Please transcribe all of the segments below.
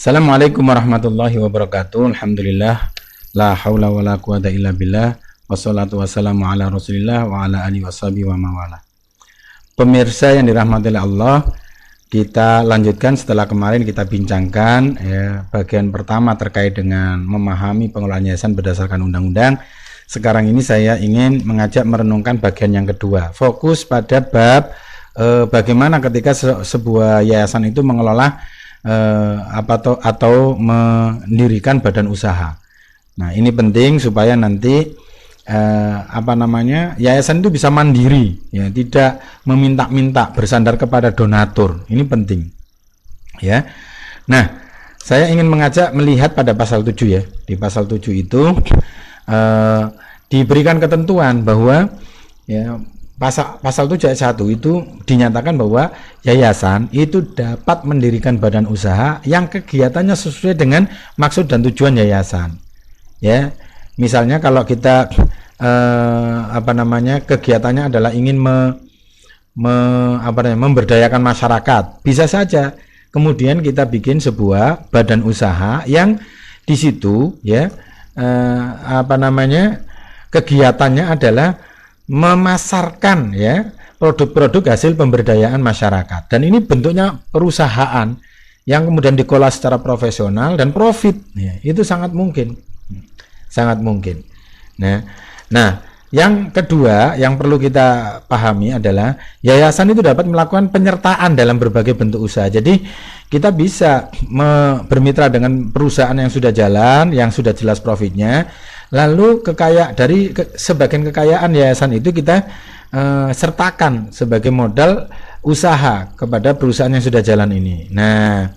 Assalamualaikum warahmatullahi wabarakatuh. Alhamdulillah, la haula wala quwata illa billah, wassalatu wassalamu ala rasulillah wa ala alihi washabihi wa mawala. Pemirsa yang dirahmati oleh Allah, kita lanjutkan setelah kemarin kita bincangkan bagian pertama terkait dengan memahami pengelolaan yayasan berdasarkan undang-undang. Sekarang ini saya ingin mengajak merenungkan bagian yang kedua, fokus pada bab bagaimana ketika sebuah yayasan itu mengelola atau mendirikan badan usaha. Nah, ini penting supaya nanti yayasan itu bisa mandiri, ya, tidak meminta-minta bersandar kepada donatur. Ini penting, ya. Nah, saya ingin mengajak melihat pada pasal 7 ya. Di pasal 7 itu diberikan ketentuan bahwa ya pasal 7 ayat 1 itu dinyatakan bahwa yayasan itu dapat mendirikan badan usaha yang kegiatannya sesuai dengan maksud dan tujuan yayasan. Ya, misalnya kalau kita kegiatannya adalah ingin memberdayakan masyarakat, bisa saja kemudian kita bikin sebuah badan usaha yang di situ ya kegiatannya adalah memasarkan ya produk-produk hasil pemberdayaan masyarakat, dan ini bentuknya perusahaan yang kemudian dikelola secara profesional dan profit ya, itu sangat mungkin. Nah, yang kedua yang perlu kita pahami adalah yayasan itu dapat melakukan penyertaan dalam berbagai bentuk usaha. Jadi kita bisa bermitra dengan perusahaan yang sudah jalan, yang sudah jelas profitnya. Lalu sebagian kekayaan yayasan itu kita sertakan sebagai modal usaha kepada perusahaan yang sudah jalan ini. Nah,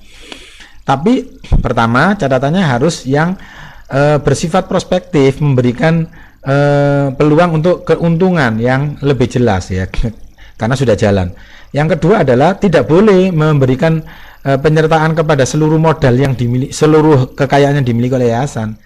tapi pertama catatannya harus yang bersifat prospektif, memberikan peluang untuk keuntungan yang lebih jelas ya, karena sudah jalan. Yang kedua adalah tidak boleh memberikan penyertaan kepada seluruh modal yang dimiliki, seluruh kekayaan yang dimiliki oleh yayasan.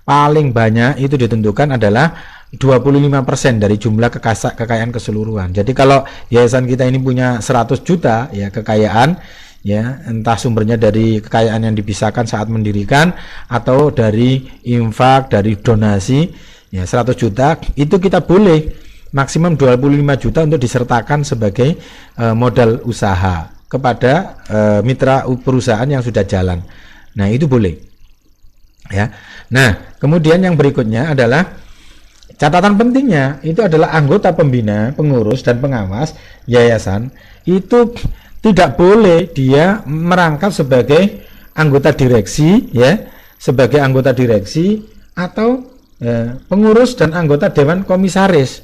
Paling banyak itu ditentukan adalah 25% dari jumlah kekayaan keseluruhan. Jadi kalau yayasan kita ini punya 100 juta ya kekayaan, ya entah sumbernya dari kekayaan yang dipisahkan saat mendirikan atau dari infak, dari donasi, ya 100 juta itu kita boleh maksimum 25 juta untuk disertakan sebagai modal usaha kepada mitra perusahaan yang sudah jalan. Nah, itu boleh. Ya. Nah, kemudian yang berikutnya adalah catatan pentingnya itu adalah anggota pembina, pengurus dan pengawas yayasan itu tidak boleh dia merangkap sebagai anggota direksi ya, sebagai anggota direksi atau pengurus dan anggota dewan komisaris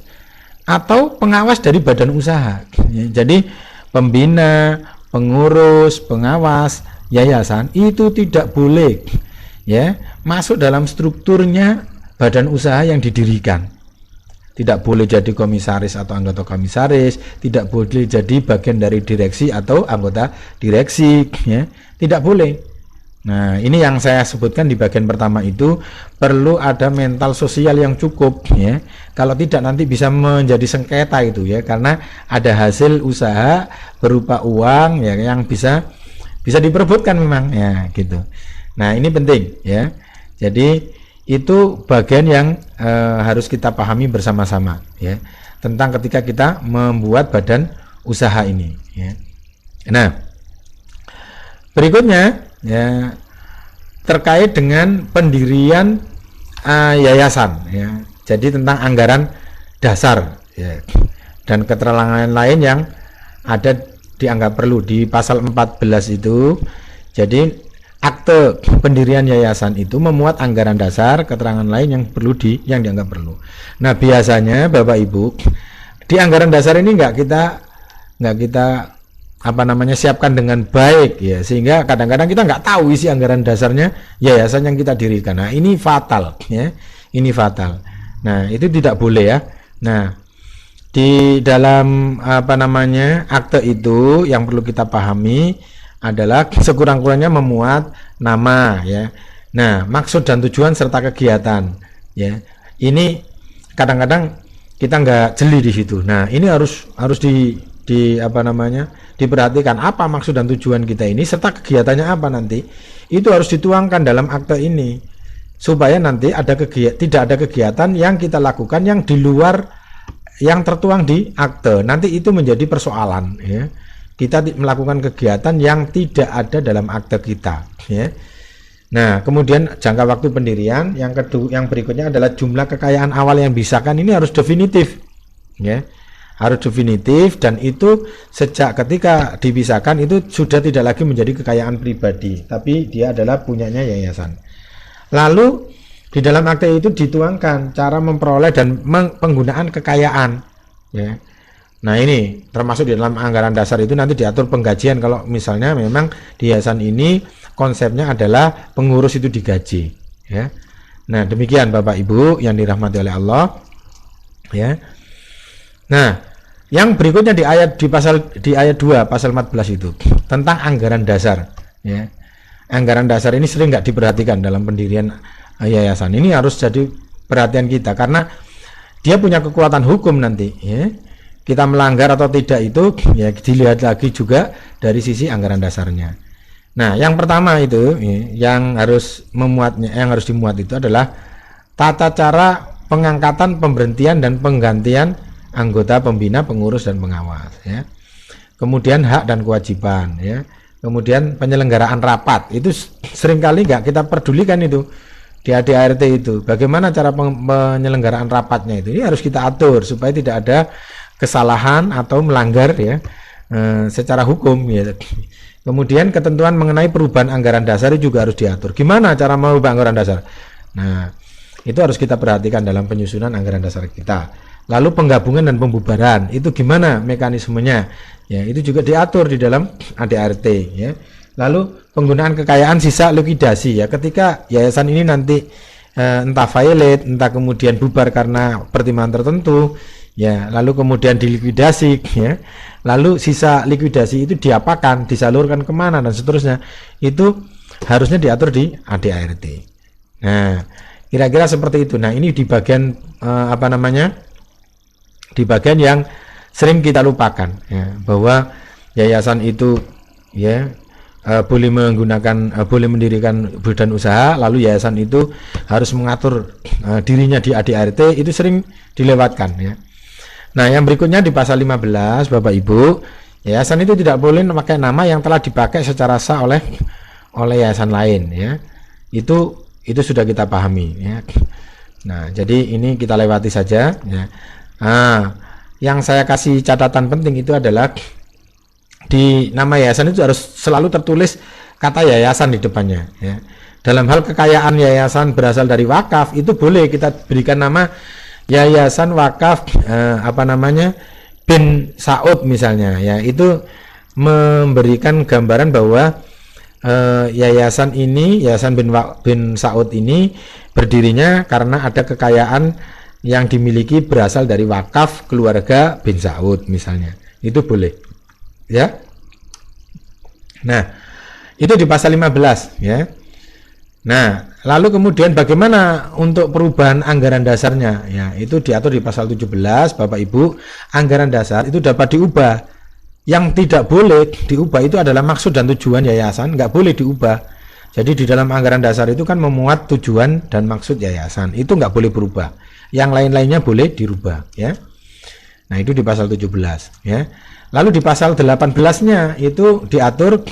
atau pengawas dari badan usaha. Ya, jadi pembina, pengurus, pengawas yayasan itu tidak boleh ya masuk dalam strukturnya badan usaha yang didirikan. Tidak boleh jadi komisaris atau anggota komisaris, tidak boleh jadi bagian dari direksi atau anggota direksi ya, tidak boleh. Nah, ini yang saya sebutkan di bagian pertama itu perlu ada mental sosial yang cukup ya. Kalau tidak nanti bisa menjadi sengketa itu ya, karena ada hasil usaha berupa uang ya yang bisa diperebutkan memang ya gitu. Nah, ini penting ya. Jadi itu bagian yang harus kita pahami bersama-sama ya, tentang ketika kita membuat badan usaha ini ya. Nah, berikutnya ya terkait dengan pendirian yayasan ya. Jadi tentang anggaran dasar ya, dan keterangan lain yang ada dianggap perlu di pasal 14 itu. Jadi akte pendirian yayasan itu memuat anggaran dasar, keterangan lain yang dianggap perlu. Nah, biasanya Bapak Ibu di anggaran dasar ini nggak kita siapkan dengan baik ya, sehingga kadang-kadang kita nggak tahu isi anggaran dasarnya yayasan yang kita dirikan. Nah, ini fatal ya, ini fatal. Nah, itu tidak boleh ya. Nah, di dalam akte itu yang perlu kita pahami adalah sekurang-kurangnya memuat nama ya. Nah, maksud dan tujuan serta kegiatan ya. Ini kadang-kadang kita nggak jeli di situ. Nah, ini harus diperhatikan apa maksud dan tujuan kita ini serta kegiatannya apa nanti. itu harus dituangkan dalam akte ini supaya nanti tidak ada kegiatan yang kita lakukan yang di luar yang tertuang di akte. Nanti itu menjadi persoalan, ya. Kita melakukan kegiatan yang tidak ada dalam akte kita, ya. Nah, kemudian jangka waktu pendirian yang berikutnya adalah jumlah kekayaan awal yang disahkan. Ini harus definitif, ya. Harus definitif, dan itu sejak ketika dipisahkan itu sudah tidak lagi menjadi kekayaan pribadi, tapi dia adalah punyanya yayasan. Lalu di dalam akte itu dituangkan cara memperoleh dan penggunaan kekayaan, ya. Nah, ini termasuk di dalam anggaran dasar itu nanti diatur penggajian kalau misalnya memang di yayasan ini konsepnya adalah pengurus itu digaji, ya. Nah, demikian Bapak Ibu yang dirahmati oleh Allah, ya. Nah, yang berikutnya di ayat 2 pasal 14 itu tentang anggaran dasar, ya. Anggaran dasar ini sering nggak diperhatikan dalam pendirian yayasan. Ini harus jadi perhatian kita karena dia punya kekuatan hukum nanti, ya. Kita melanggar atau tidak itu ya dilihat lagi juga dari sisi anggaran dasarnya. Nah, yang pertama itu ya, yang harus dimuat itu adalah tata cara pengangkatan, pemberhentian dan penggantian anggota pembina, pengurus dan pengawas, ya. Kemudian hak dan kewajiban, ya. Kemudian penyelenggaraan rapat itu seringkali nggak kita pedulikan itu di ADART itu. Bagaimana cara penyelenggaraan rapatnya itu? Ini harus kita atur supaya tidak ada kesalahan atau melanggar, ya, secara hukum, ya. Kemudian ketentuan mengenai perubahan anggaran dasar juga harus diatur. Gimana cara merubah anggaran dasar? Nah, itu harus kita perhatikan dalam penyusunan anggaran dasar kita. Lalu penggabungan dan pembubaran itu gimana mekanismenya? Ya, itu juga diatur di dalam ADART, ya. Lalu penggunaan kekayaan sisa likuidasi, ya, ketika yayasan ini nanti entah violate, entah kemudian bubar karena pertimbangan tertentu, ya, lalu kemudian dilikuidasi, ya. Lalu sisa likuidasi itu diapakan, disalurkan kemana dan seterusnya, itu harusnya diatur di ADART. Nah, kira-kira seperti itu. Nah, ini di bagian di bagian yang sering kita lupakan, ya, bahwa yayasan itu, ya, boleh mendirikan badan usaha, lalu yayasan itu harus mengatur dirinya di ADART, itu sering dilewatkan, ya. Nah, yang berikutnya di pasal 15 Bapak Ibu, yayasan itu tidak boleh memakai nama yang telah dipakai secara sah oleh yayasan lain, ya. Itu sudah kita pahami, ya. Nah, jadi ini kita lewati saja, ya. Nah, yang saya kasih catatan penting itu adalah di nama yayasan itu harus selalu tertulis kata yayasan di depannya, ya. Dalam hal kekayaan yayasan berasal dari wakaf, itu boleh kita berikan nama Yayasan Wakaf bin Saud misalnya, ya. Itu memberikan gambaran bahwa yayasan bin Saud ini berdirinya karena ada kekayaan yang dimiliki berasal dari wakaf keluarga bin Saud misalnya. Itu boleh, ya. Nah, itu di pasal 15, ya. Nah, lalu kemudian bagaimana untuk perubahan anggaran dasarnya? Ya, itu diatur di pasal 17, Bapak Ibu. Anggaran dasar itu dapat diubah. Yang tidak boleh diubah itu adalah maksud dan tujuan yayasan, nggak boleh diubah. Jadi di dalam anggaran dasar itu kan memuat tujuan dan maksud yayasan, itu nggak boleh berubah. Yang lain-lainnya boleh dirubah, ya. Nah, itu di pasal 17, ya. Lalu di pasal 18-nya itu diatur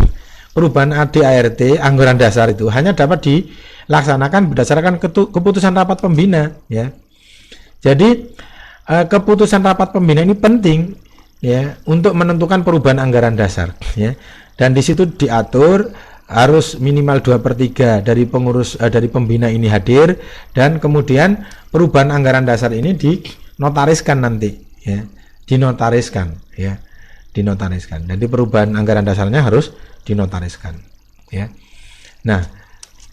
perubahan ADART anggaran dasar itu hanya dapat dilaksanakan berdasarkan keputusan rapat pembina, ya. Jadi keputusan rapat pembina ini penting, ya, untuk menentukan perubahan anggaran dasar, ya. Dan di situ diatur harus minimal 2/3 dari pengurus dari pembina ini hadir, dan kemudian perubahan anggaran dasar ini dinotariskan nanti, ya. Dinotariskan, ya. Dinotariskan. Jadi perubahan anggaran dasarnya harus dinotariskan, ya. Nah,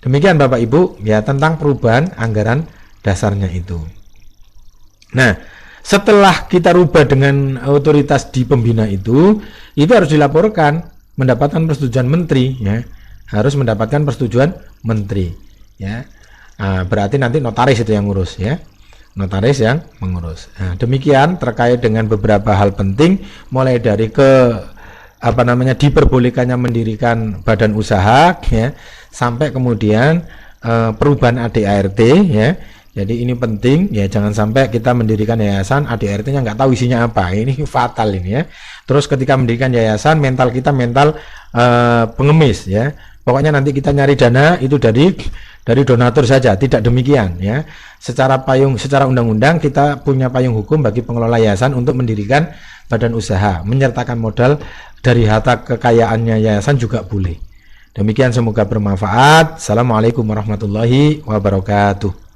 demikian Bapak Ibu, ya, tentang perubahan anggaran dasarnya itu. Nah, setelah kita rubah dengan otoritas di pembina itu harus dilaporkan, mendapatkan persetujuan menteri, ya. Harus mendapatkan persetujuan menteri, ya. Nah, berarti nanti notaris itu yang ngurus, ya. Notaris yang mengurus. Nah, demikian terkait dengan beberapa hal penting, mulai dari diperbolehkannya mendirikan badan usaha, ya, sampai kemudian perubahan ADART ya. Jadi ini penting ya, jangan sampai kita mendirikan yayasan ADART-nya nggak tahu isinya apa, ini fatal ini ya. Terus ketika mendirikan yayasan mental kita mental pengemis ya. Pokoknya nanti kita nyari dana itu dari donatur saja, tidak demikian ya. Secara undang-undang kita punya payung hukum bagi pengelola yayasan untuk mendirikan badan usaha, menyertakan modal dari harta kekayaannya yayasan juga boleh. Demikian, semoga bermanfaat. Assalamualaikum warahmatullahi wabarakatuh.